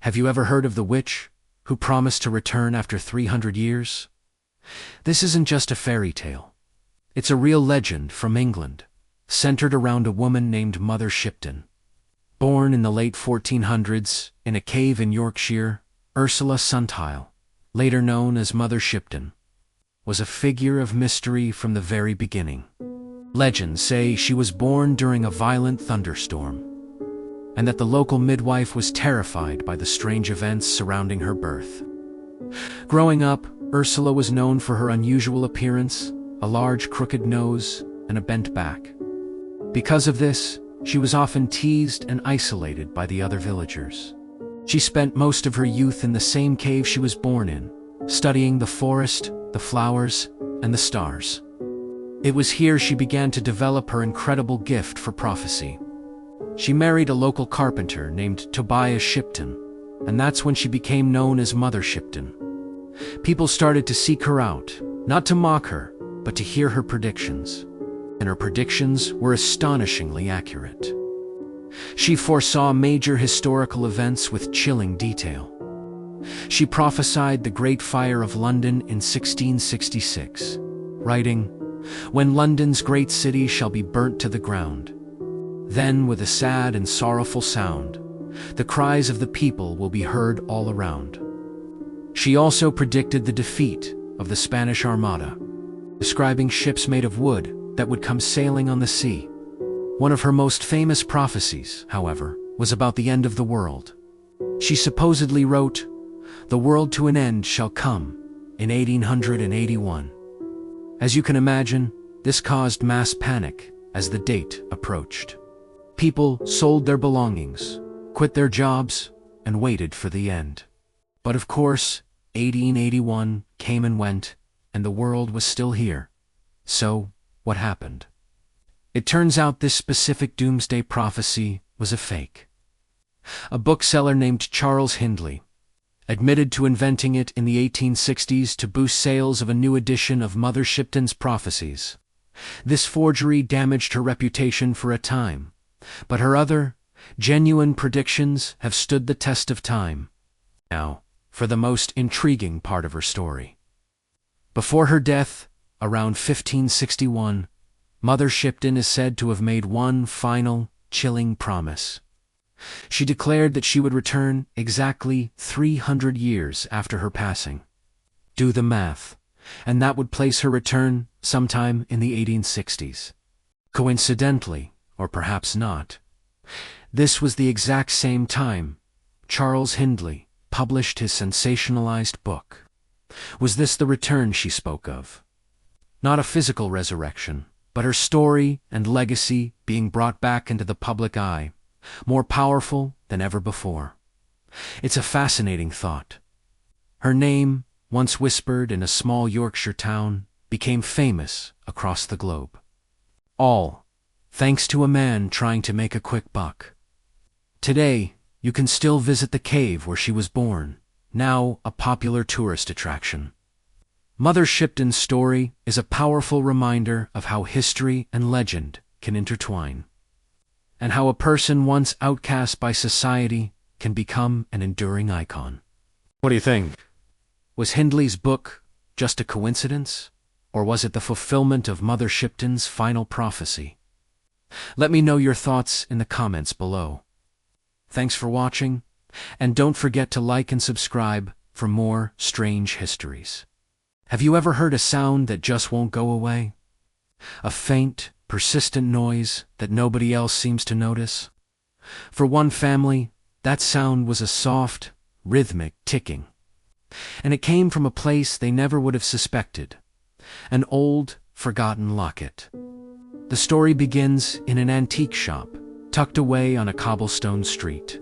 Have you ever heard of the witch who promised to return after 300 years? This isn't just a fairy tale. It's a real legend from England, centered around a woman named Mother Shipton. Born in the late 1400s in a cave in Yorkshire, Ursula Suntile, later known as Mother Shipton, was a figure of mystery from the very beginning. Legends say she was born during a violent thunderstorm, and that the local midwife was terrified by the strange events surrounding her birth. Growing up, Ursula was known for her unusual appearance, a large crooked nose, and a bent back. Because of this, she was often teased and isolated by the other villagers. She spent most of her youth in the same cave she was born in, studying the forest, the flowers, and the stars. It was here she began to develop her incredible gift for prophecy. She married a local carpenter named Tobias Shipton, and that's when she became known as Mother Shipton. People started to seek her out, not to mock her, but to hear her predictions. And her predictions were astonishingly accurate. She foresaw major historical events with chilling detail. She prophesied the Great Fire of London in 1666, writing, "When London's great city shall be burnt to the ground, then with a sad and sorrowful sound, the cries of the people will be heard all around." She also predicted the defeat of the Spanish Armada, describing ships made of wood that would come sailing on the sea. One of her most famous prophecies, however, was about the end of the world. She supposedly wrote, "The world to an end shall come," in 1881. As you can imagine, this caused mass panic as the date approached. People sold their belongings, quit their jobs, and waited for the end. But of course, 1881 came and went, and the world was still here. So, what happened? It turns out this specific doomsday prophecy was a fake. A bookseller named Charles Hindley admitted to inventing it in the 1860s to boost sales of a new edition of Mother Shipton's prophecies. This forgery damaged her reputation for a time, but her other, genuine predictions have stood the test of time. Now, for the most intriguing part of her story. Before her death, around 1561, Mother Shipton is said to have made one final, chilling promise. She declared that she would return exactly 300 years after her passing. Do the math, and that would place her return sometime in the 1860s. Coincidentally, or perhaps not, this was the exact same time Charles Hindley published his sensationalized book. Was this the return she spoke of? Not a physical resurrection, but her story and legacy being brought back into the public eye, more powerful than ever before. It's a fascinating thought. Her name, once whispered in a small Yorkshire town, became famous across the globe. All thanks to a man trying to make a quick buck. Today, you can still visit the cave where she was born, now a popular tourist attraction. Mother Shipton's story is a powerful reminder of how history and legend can intertwine, and how a person once outcast by society can become an enduring icon. What do you think? Was Hindley's book just a coincidence, or was it the fulfillment of Mother Shipton's final prophecy? Let me know your thoughts in the comments below. Thanks for watching, and don't forget to like and subscribe for more strange histories. Have you ever heard a sound that just won't go away? A faint, persistent noise that nobody else seems to notice? For one family, that sound was a soft, rhythmic ticking. And it came from a place they never would have suspected, an old, forgotten locket. The story begins in an antique shop, tucked away on a cobblestone street.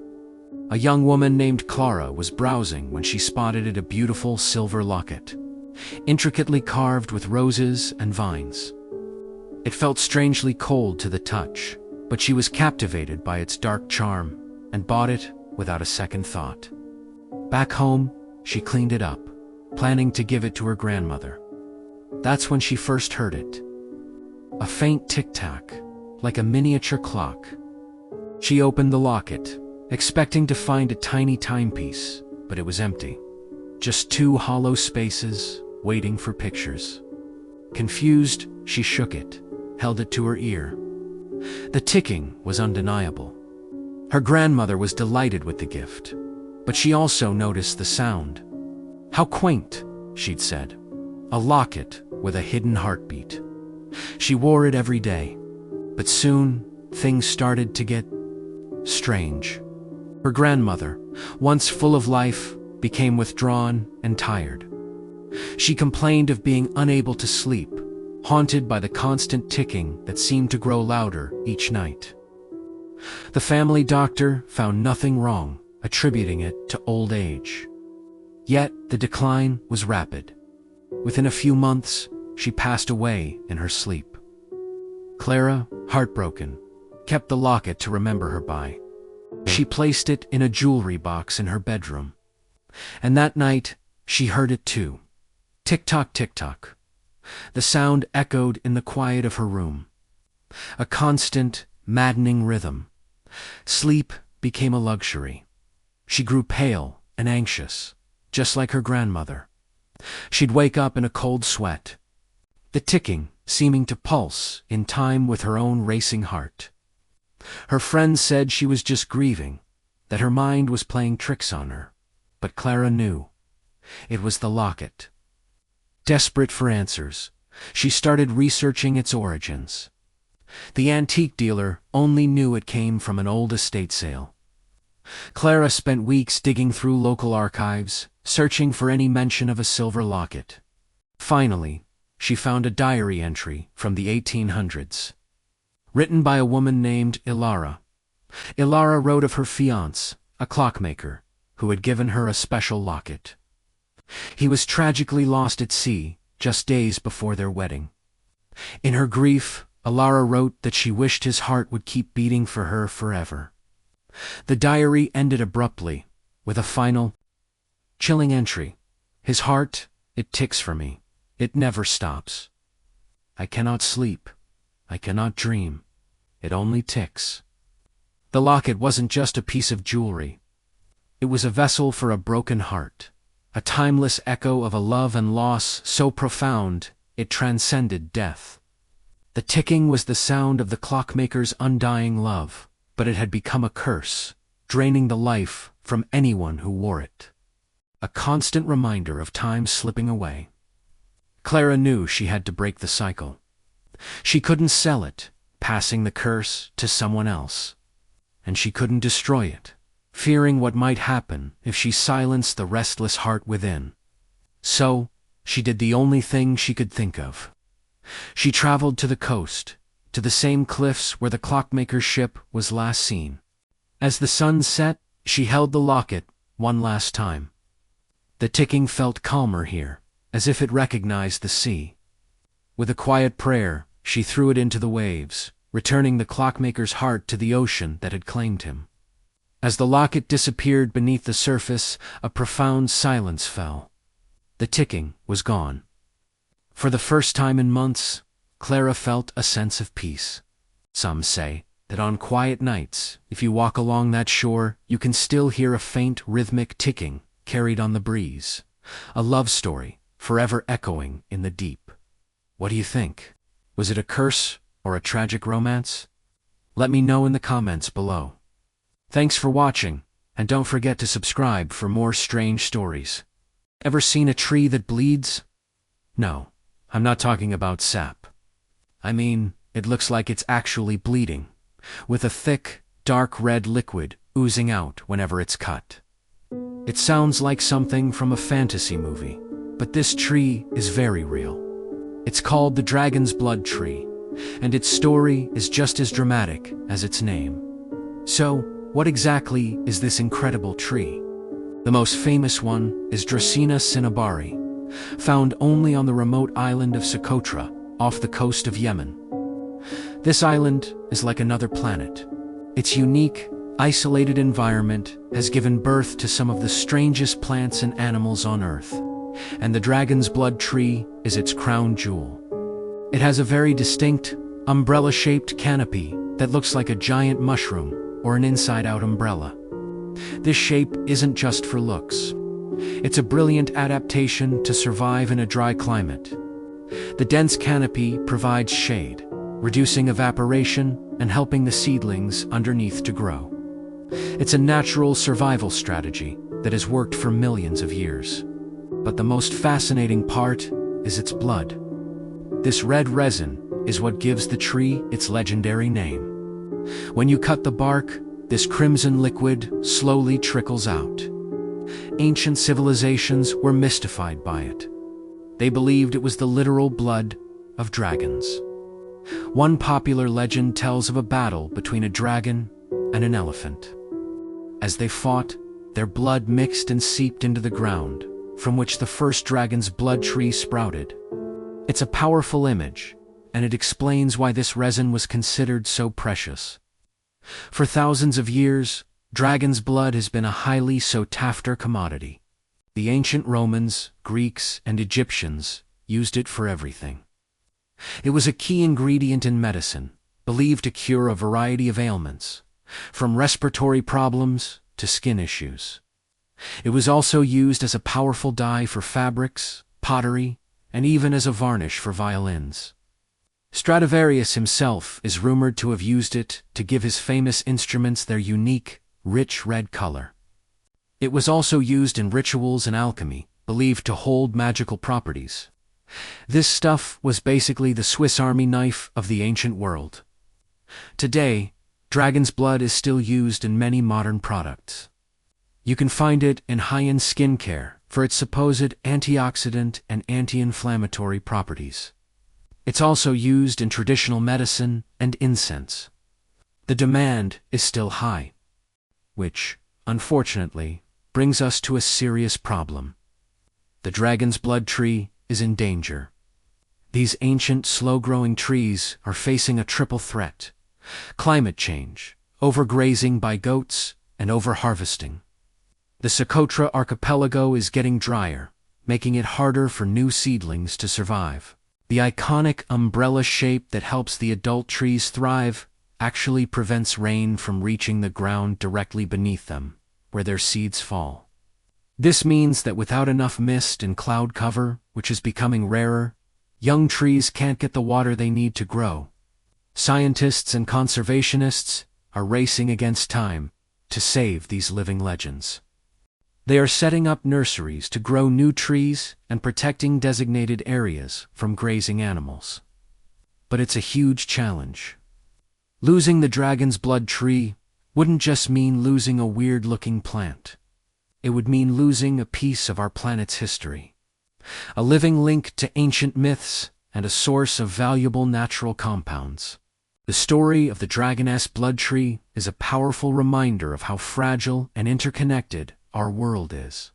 A young woman named Clara was browsing when she spotted a beautiful silver locket, intricately carved with roses and vines. It felt strangely cold to the touch, but she was captivated by its dark charm and bought it without a second thought. Back home, she cleaned it up, planning to give it to her grandmother. That's when she first heard it. A faint tic-tac, like a miniature clock. She opened the locket, expecting to find a tiny timepiece, but it was empty. Just two hollow spaces, waiting for pictures. Confused, she shook it, held it to her ear. The ticking was undeniable. Her grandmother was delighted with the gift, but she also noticed the sound. "How quaint," she'd said. "A locket with a hidden heartbeat." She wore it every day, but soon things started to get strange. Her grandmother, once full of life, became withdrawn and tired. She complained of being unable to sleep, haunted by the constant ticking that seemed to grow louder each night. The family doctor found nothing wrong, attributing it to old age. Yet the decline was rapid. Within a few months, she passed away in her sleep. Clara, heartbroken, kept the locket to remember her by. She placed it in a jewelry box in her bedroom. And that night, she heard it too. Tick-tock, tick-tock. The sound echoed in the quiet of her room. A constant, maddening rhythm. Sleep became a luxury. She grew pale and anxious, just like her grandmother. She'd wake up in a cold sweat, the ticking seeming to pulse in time with her own racing heart. Her friends said she was just grieving, that her mind was playing tricks on her. But Clara knew. It was the locket. Desperate for answers, she started researching its origins. The antique dealer only knew it came from an old estate sale. Clara spent weeks digging through local archives, searching for any mention of a silver locket. Finally, she found a diary entry from the 1800s. Written by a woman named Ilara. Ilara wrote of her fiancé, a clockmaker, who had given her a special locket. He was tragically lost at sea just days before their wedding. In her grief, Ilara wrote that she wished his heart would keep beating for her forever. The diary ended abruptly, with a final, chilling entry. "His heart, it ticks for me. It never stops. I cannot sleep. I cannot dream. It only ticks." The locket wasn't just a piece of jewelry. It was a vessel for a broken heart, a timeless echo of a love and loss so profound it transcended death. The ticking was the sound of the clockmaker's undying love, but it had become a curse, draining the life from anyone who wore it. A constant reminder of time slipping away. Clara knew she had to break the cycle. She couldn't sell it, passing the curse to someone else. And she couldn't destroy it, fearing what might happen if she silenced the restless heart within. So, she did the only thing she could think of. She traveled to the coast, to the same cliffs where the clockmaker's ship was last seen. As the sun set, she held the locket one last time. The ticking felt calmer here, as if it recognized the sea. With a quiet prayer, she threw it into the waves, returning the clockmaker's heart to the ocean that had claimed him. As the locket disappeared beneath the surface, a profound silence fell. The ticking was gone. For the first time in months, Clara felt a sense of peace. Some say that on quiet nights, if you walk along that shore, you can still hear a faint rhythmic ticking carried on the breeze. A love story, forever echoing in the deep. What do you think? Was it a curse or a tragic romance? Let me know in the comments below. Thanks for watching, and don't forget to subscribe for more strange stories. Ever seen a tree that bleeds? No, I'm not talking about sap. I mean, it looks like it's actually bleeding, with a thick, dark red liquid oozing out whenever it's cut. It sounds like something from a fantasy movie, but this tree is very real. It's called the Dragon's Blood Tree, and its story is just as dramatic as its name. So, what exactly is this incredible tree? The most famous one is Dracaena cinnabari, found only on the remote island of Socotra, off the coast of Yemen. This island is like another planet. Its unique, isolated environment has given birth to some of the strangest plants and animals on Earth, and the Dragon's Blood Tree is its crown jewel. It has a very distinct, umbrella-shaped canopy that looks like a giant mushroom or an inside-out umbrella. This shape isn't just for looks. It's a brilliant adaptation to survive in a dry climate. The dense canopy provides shade, reducing evaporation and helping the seedlings underneath to grow. It's a natural survival strategy that has worked for millions of years. But the most fascinating part is its blood. This red resin is what gives the tree its legendary name. When you cut the bark, this crimson liquid slowly trickles out. Ancient civilizations were mystified by it. They believed it was the literal blood of dragons. One popular legend tells of a battle between a dragon and an elephant. As they fought, their blood mixed and seeped into the ground, from which the first dragon's blood tree sprouted. It's a powerful image, and it explains why this resin was considered so precious. For thousands of years, dragon's blood has been a highly sought-after commodity. The ancient Romans, Greeks, and Egyptians used it for everything. It was a key ingredient in medicine, believed to cure a variety of ailments, from respiratory problems to skin issues. It was also used as a powerful dye for fabrics, pottery, and even as a varnish for violins. Stradivarius himself is rumored to have used it to give his famous instruments their unique, rich red color. It was also used in rituals and alchemy, believed to hold magical properties. This stuff was basically the Swiss Army knife of the ancient world. Today, dragon's blood is still used in many modern products. You can find it in high-end skincare for its supposed antioxidant and anti-inflammatory properties. It's also used in traditional medicine and incense. The demand is still high, which, unfortunately, brings us to a serious problem. The dragon's blood tree is in danger. These ancient, slow-growing trees are facing a triple threat: climate change, overgrazing by goats, and overharvesting. The Socotra archipelago is getting drier, making it harder for new seedlings to survive. The iconic umbrella shape that helps the adult trees thrive actually prevents rain from reaching the ground directly beneath them, where their seeds fall. This means that without enough mist and cloud cover, which is becoming rarer, young trees can't get the water they need to grow. Scientists and conservationists are racing against time to save these living legends. They are setting up nurseries to grow new trees and protecting designated areas from grazing animals. But it's a huge challenge. Losing the dragon's blood tree wouldn't just mean losing a weird-looking plant. It would mean losing a piece of our planet's history, a living link to ancient myths and a source of valuable natural compounds. The story of the dragoness blood tree is a powerful reminder of how fragile and interconnected our world is.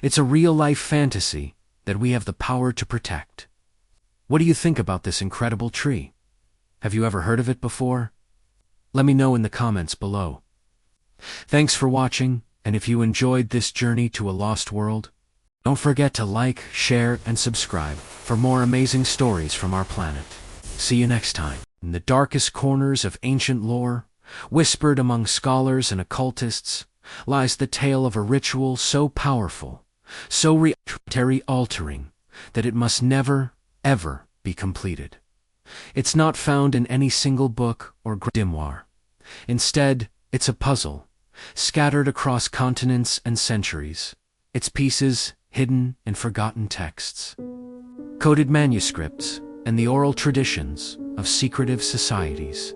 It's a real-life fantasy that we have the power to protect. What do you think about this incredible tree? Have you ever heard of it before? Let me know in the comments below. Thanks for watching, and if you enjoyed this journey to a lost world, don't forget to like, share, and subscribe for more amazing stories from our planet. See you next time. In the darkest corners of ancient lore, whispered among scholars and occultists, lies the tale of a ritual so powerful, so reality-altering, that it must never, ever be completed. It's not found in any single book or grimoire. Instead, it's a puzzle, scattered across continents and centuries, its pieces hidden in forgotten texts, coded manuscripts, and the oral traditions of secretive societies.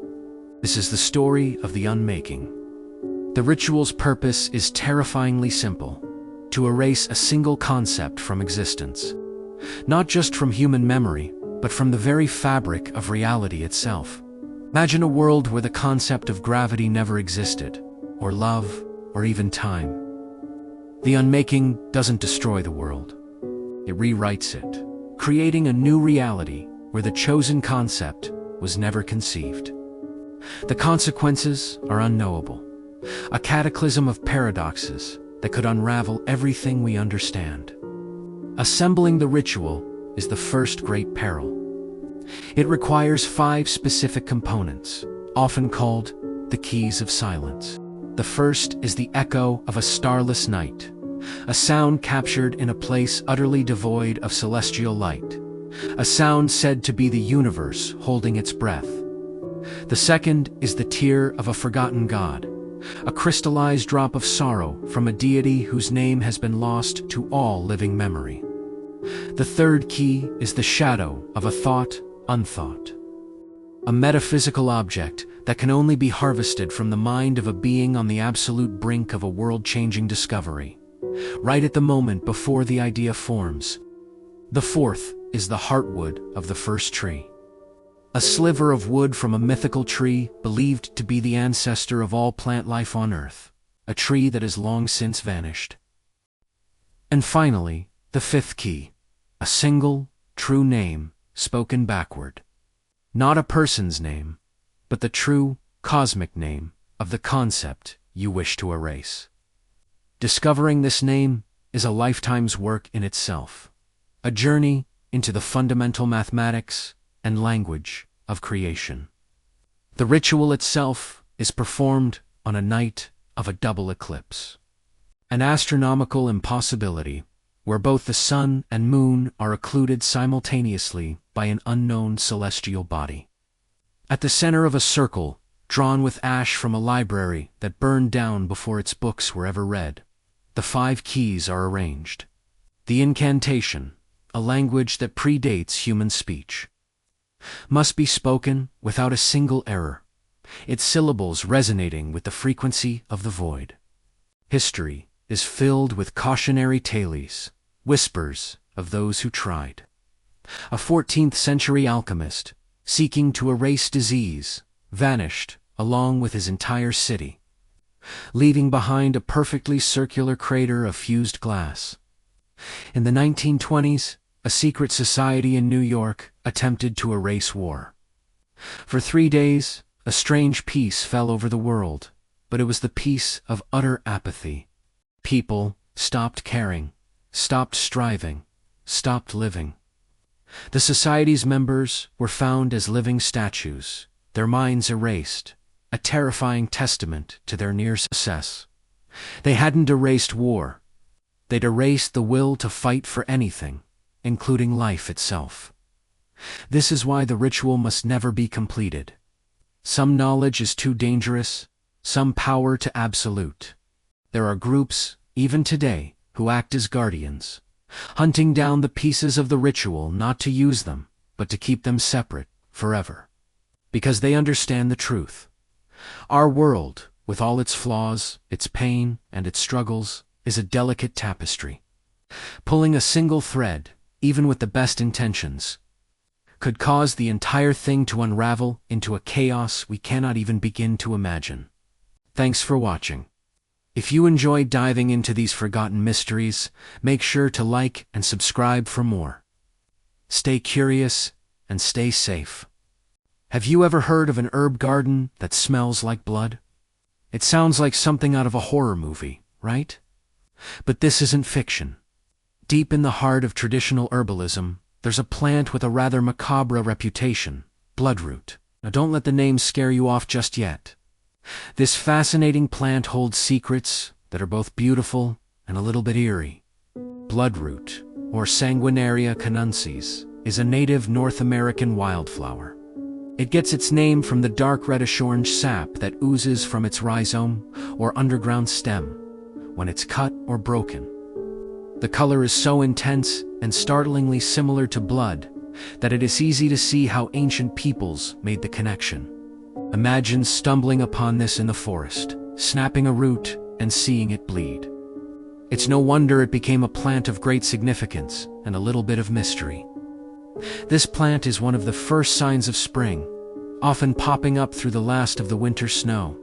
This is the story of the unmaking. The ritual's purpose is terrifyingly simple: to erase a single concept from existence, not just from human memory, but from the very fabric of reality itself. Imagine a world where the concept of gravity never existed, or love, or even time. The unmaking doesn't destroy the world. It rewrites it, creating a new reality where the chosen concept was never conceived. The consequences are unknowable, a cataclysm of paradoxes that could unravel everything we understand. Assembling the ritual is the first great peril. It requires 5 specific components, often called the keys of silence. The first is the echo of a starless night, a sound captured in a place utterly devoid of celestial light, a sound said to be the universe holding its breath. The second is the tear of a forgotten god, a crystallized drop of sorrow from a deity whose name has been lost to all living memory. The third key is the shadow of a thought unthought, a metaphysical object that can only be harvested from the mind of a being on the absolute brink of a world-changing discovery, right at the moment before the idea forms. The fourth is the heartwood of the first tree, a sliver of wood from a mythical tree believed to be the ancestor of all plant life on Earth, a tree that has long since vanished. And finally, the fifth key, a single, true name spoken backward. Not a person's name, but the true, cosmic name of the concept you wish to erase. Discovering this name is a lifetime's work in itself, a journey into the fundamental mathematics and language of creation. The ritual itself is performed on a night of a double eclipse, an astronomical impossibility where both the sun and moon are occluded simultaneously by an unknown celestial body. At the center of a circle, drawn with ash from a library that burned down before its books were ever read, the 5 keys are arranged. The incantation, a language that predates human speech, must be spoken without a single error, its syllables resonating with the frequency of the void. History is filled with cautionary tales, whispers of those who tried. A 14th-century alchemist, seeking to erase disease, vanished along with his entire city, leaving behind a perfectly circular crater of fused glass. In the 1920s, a secret society in New York attempted to erase war. For 3 days, a strange peace fell over the world, but it was the peace of utter apathy. People stopped caring, stopped striving, stopped living. The society's members were found as living statues, their minds erased, a terrifying testament to their near success. They hadn't erased war. They'd erased the will to fight for anything, including life itself. This is why the ritual must never be completed. Some knowledge is too dangerous, some power too absolute. There are groups, even today, who act as guardians, hunting down the pieces of the ritual not to use them, but to keep them separate, forever. Because they understand the truth. Our world, with all its flaws, its pain, and its struggles, is a delicate tapestry. Pulling a single thread, even with the best intentions, could cause the entire thing to unravel into a chaos we cannot even begin to imagine. Thanks for watching. If you enjoyed diving into these forgotten mysteries, make sure to like and subscribe for more. Stay curious and stay safe. Have you ever heard of an herb garden that smells like blood? It sounds like something out of a horror movie, right? But this isn't fiction. Deep in the heart of traditional herbalism, there's a plant with a rather macabre reputation, bloodroot. Now don't let the name scare you off just yet. This fascinating plant holds secrets that are both beautiful and a little bit eerie. Bloodroot, or Sanguinaria canuncis, is a native North American wildflower. It gets its name from the dark reddish-orange sap that oozes from its rhizome, or underground stem, when it's cut or broken. The color is so intense and startlingly similar to blood that it is easy to see how ancient peoples made the connection. Imagine stumbling upon this in the forest, snapping a root, and seeing it bleed. It's no wonder it became a plant of great significance and a little bit of mystery. This plant is one of the first signs of spring, often popping up through the last of the winter snow.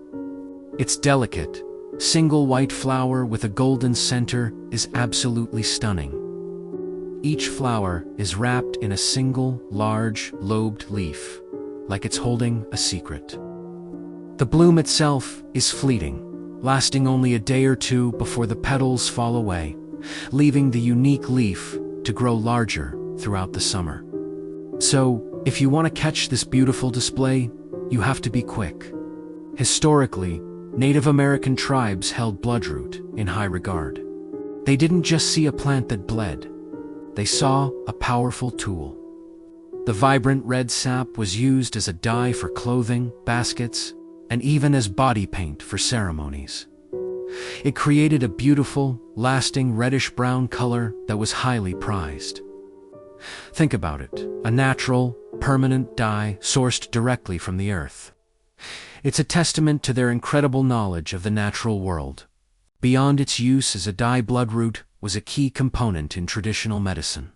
Its delicate, single white flower with a golden center is absolutely stunning. Each flower is wrapped in a single, large, lobed leaf, like it's holding a secret. The bloom itself is fleeting, lasting only a day or two before the petals fall away, leaving the unique leaf to grow larger throughout the summer. So, if you want to catch this beautiful display, you have to be quick. Historically, Native American tribes held bloodroot in high regard. They didn't just see a plant that bled. They saw a powerful tool. The vibrant red sap was used as a dye for clothing, baskets, and even as body paint for ceremonies. It created a beautiful, lasting reddish-brown color that was highly prized. Think about it, a natural, permanent dye sourced directly from the earth. It's a testament to their incredible knowledge of the natural world. Beyond its use as a dye, bloodroot was a key component in traditional medicine.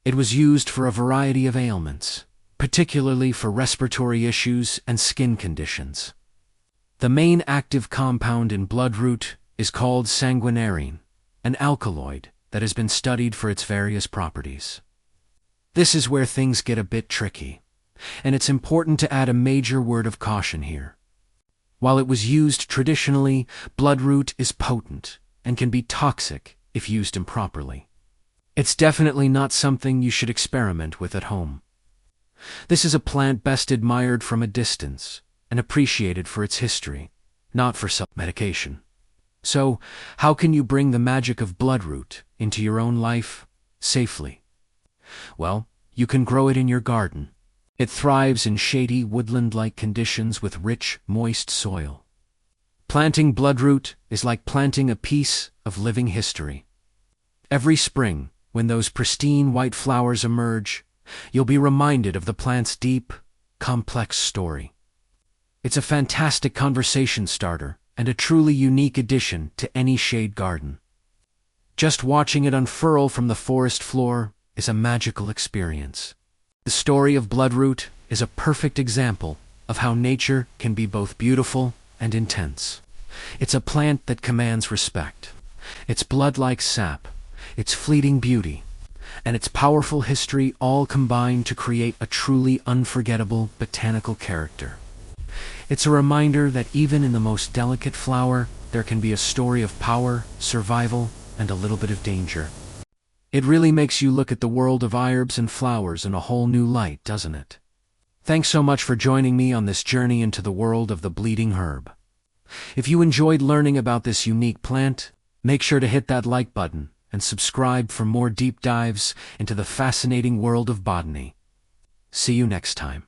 It was used for a variety of ailments, particularly for respiratory issues and skin conditions. The main active compound in bloodroot is called sanguinarine, an alkaloid that has been studied for its various properties. This is where things get a bit tricky, and it's important to add a major word of caution here. While it was used traditionally, bloodroot is potent and can be toxic if used improperly. It's definitely not something you should experiment with at home. This is a plant best admired from a distance and appreciated for its history, not for self-medication. So, how can you bring the magic of bloodroot into your own life safely? Well, you can grow it in your garden. It thrives in shady, woodland-like conditions with rich, moist soil. Planting bloodroot is like planting a piece of living history. Every spring, when those pristine white flowers emerge, you'll be reminded of the plant's deep, complex story. It's a fantastic conversation starter and a truly unique addition to any shade garden. Just watching it unfurl from the forest floor is a magical experience. The story of bloodroot is a perfect example of how nature can be both beautiful and intense. It's a plant that commands respect. Its blood-like sap, its fleeting beauty, and its powerful history all combine to create a truly unforgettable botanical character. It's a reminder that even in the most delicate flower, there can be a story of power, survival, and a little bit of danger. It really makes you look at the world of herbs and flowers in a whole new light, doesn't it? Thanks so much for joining me on this journey into the world of the bleeding herb. If you enjoyed learning about this unique plant, make sure to hit that like button and subscribe for more deep dives into the fascinating world of botany. See you next time.